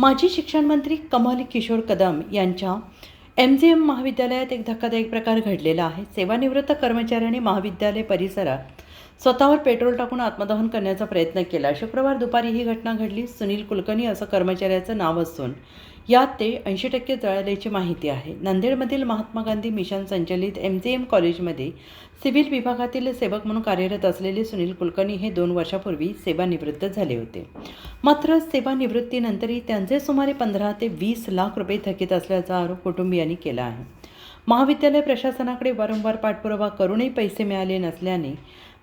माजी शिक्षण मंत्री कमल किशोर कदम यांच्या MGM महाविद्यालयात एक धक्कादायक प्रकार घडलेला आहे। सेवानिवृत्त कर्मचाऱ्यांनी महाविद्यालय परिसरात स्वतःवर पेट्रोल टाकून आत्मदहन करण्याचा प्रयत्न केला। शुक्रवार दुपारी ही घटना घडली। सुनील कुलकर्णी असं कर्मचाऱ्याचं नाव असून यात ते 80% जळाल्याची माहिती आहे। नांदेडमधील महात्मा गांधी मिशन संचलित MGM कॉलेजमध्ये सिव्हिल विभागातील सेवक म्हणून कार्यरत असलेले सुनील कुलकर्णी हे 2 वर्षापूर्वी सेवानिवृत्त झाले होते। मात्र सेवानिवृत्तीनंतरही त्यांचे सुमारे 15 ते 20 लाख रुपये थकीत असल्याचा आरोप कुटुंबियांनी केला आहे। महाविद्यालय प्रशासनाकडे वारंवार पाठपुरावा करूनही पैसे मिळाले नसल्याने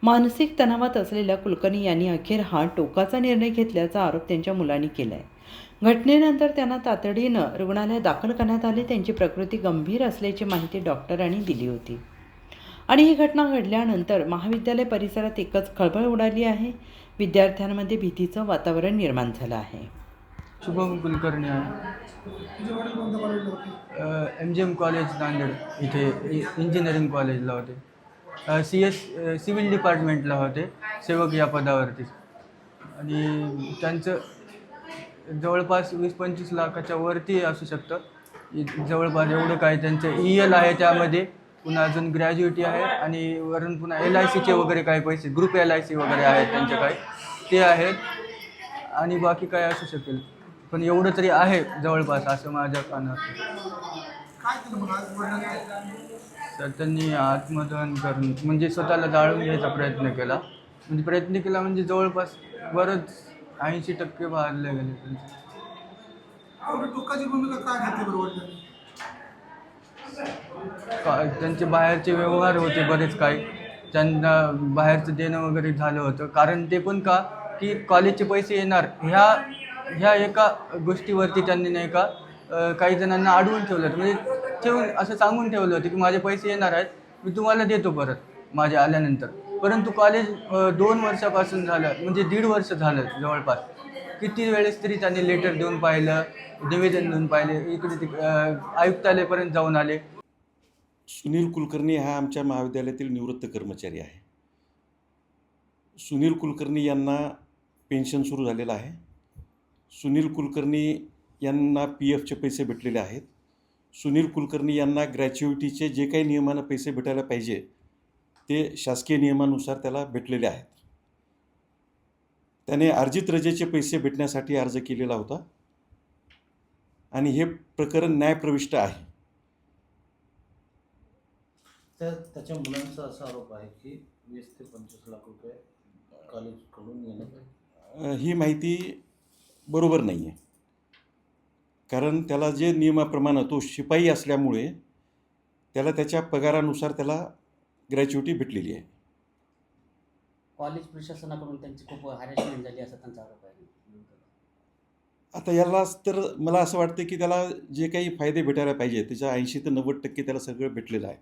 मानसिक तणावात असलेल्या कुलकर्णी यांनी अखेर हा टोकाचा निर्णय घेतल्याचा आरोप त्यांच्या मुलांनी केला आहे। घटनेनंतर त्यांना तातडीनं रुग्णालयात दाखल करण्यात आले। त्यांची प्रकृती गंभीर असल्याची माहिती डॉक्टरांनी दिली होती आणि ही घटना घडल्यानंतर महाविद्यालय परिसरात एकच खळबळ उडाली आहे। विद्यार्थ्यांमध्ये भीतीचं वातावरण निर्माण झालं आहे। शुभम कुलकर्णी आहे। MGM कॉलेज नांदेड इथे इंजिनिअरिंग कॉलेजला होते। सिव्हिल डिपार्टमेंटला होते, सेवक या पदावरती। आणि त्यांचं जवळपास 20-25 लाखाच्या वरती असू शकतं। जवळपास एवढं काय त्यांचं EL आहे, त्यामध्ये पुन्हा अजून ग्रॅज्युएटी आहे आणि वरून पुन्हा LICचे वगैरे काही पैसे, ग्रुप LIC वगैरे आहेत त्यांचे काही, ते आहेत। आणि बाकी काय असू शकेल, पण एवढं तरी आहे जवळपास असं माझ्या कानात। तर त्यांनी आत्मदहन करून म्हणजे स्वतःला जाळून घ्यायचा प्रयत्न केला। म्हणजे जवळपास बरंच 80% वाढले गेले त्यांचे। त्यांचे बाहेरचे व्यवहार होते बरेच काही, त्यांना बाहेरचं देणं वगैरे झालं होतं। कारण ते पण का की कॉलेजचे पैसे येणार ह्या एका गोष्टीवरती त्यांनी नाही का काही जणांना अडवून ठेवलं होतं। म्हणजे असं सांगून ठेवलं होतं की माझे पैसे येणार आहेत, मी तुम्हाला देतो परत माझ्या आल्यानंतर। परंतु कॉलेज 2 वर्षापासून झालं, म्हणजे 1.5 वर्ष झालं जवळपास। किती वेळेस तरी त्यांनी लेटर देऊन पाहिलं, निवेदन देऊन पाहिले, इकडे आयुक्तालयापर्यंत जाऊन आले। सुनील कुलकर्णी हा आमच्या महाविद्यालयातील निवृत्त कर्मचारी आहे। सुनील कुलकर्णी यांना पेन्शन सुरू झालेलं आहे। सुनील कुलकर्णी यांना PFचे पैसे भेटलेले आहेत। सुनील कुलकर्णी यांना ग्रॅच्युइटीचे जे काही नियमानं पैसे भेटायला पाहिजे ते शासकीय नियमानुसार त्याला भेटलेले आहेत। त्याने अर्जित रजेचे पैसे भेटण्यासाठी अर्ज केलेला होता आणि हे प्रकरण न्यायप्रविष्ट आहे। त्याच्या मुलांचा असा आरोप आहे की 20 ते 25 लाख रुपये कॉलेजकडून येणार। ही माहिती बरोबर नाही आहे, कारण त्याला जे नियमाप्रमाणे तो शिपाई असल्यामुळे त्याला त्याच्या पगारानुसार त्याला ग्रॅच्युइटी भेटलेली आहे। कॉलेज प्रशासनाकडून त्यांची खूप हॅरेसमेंट झाली असा त्यांचा आरोप आहे। आता यालाच तर मला असं वाटतं की त्याला जे काही फायदे भेटायला पाहिजे त्याच्या 80 ते 90% त्याला सगळं भेटलेलं आहे।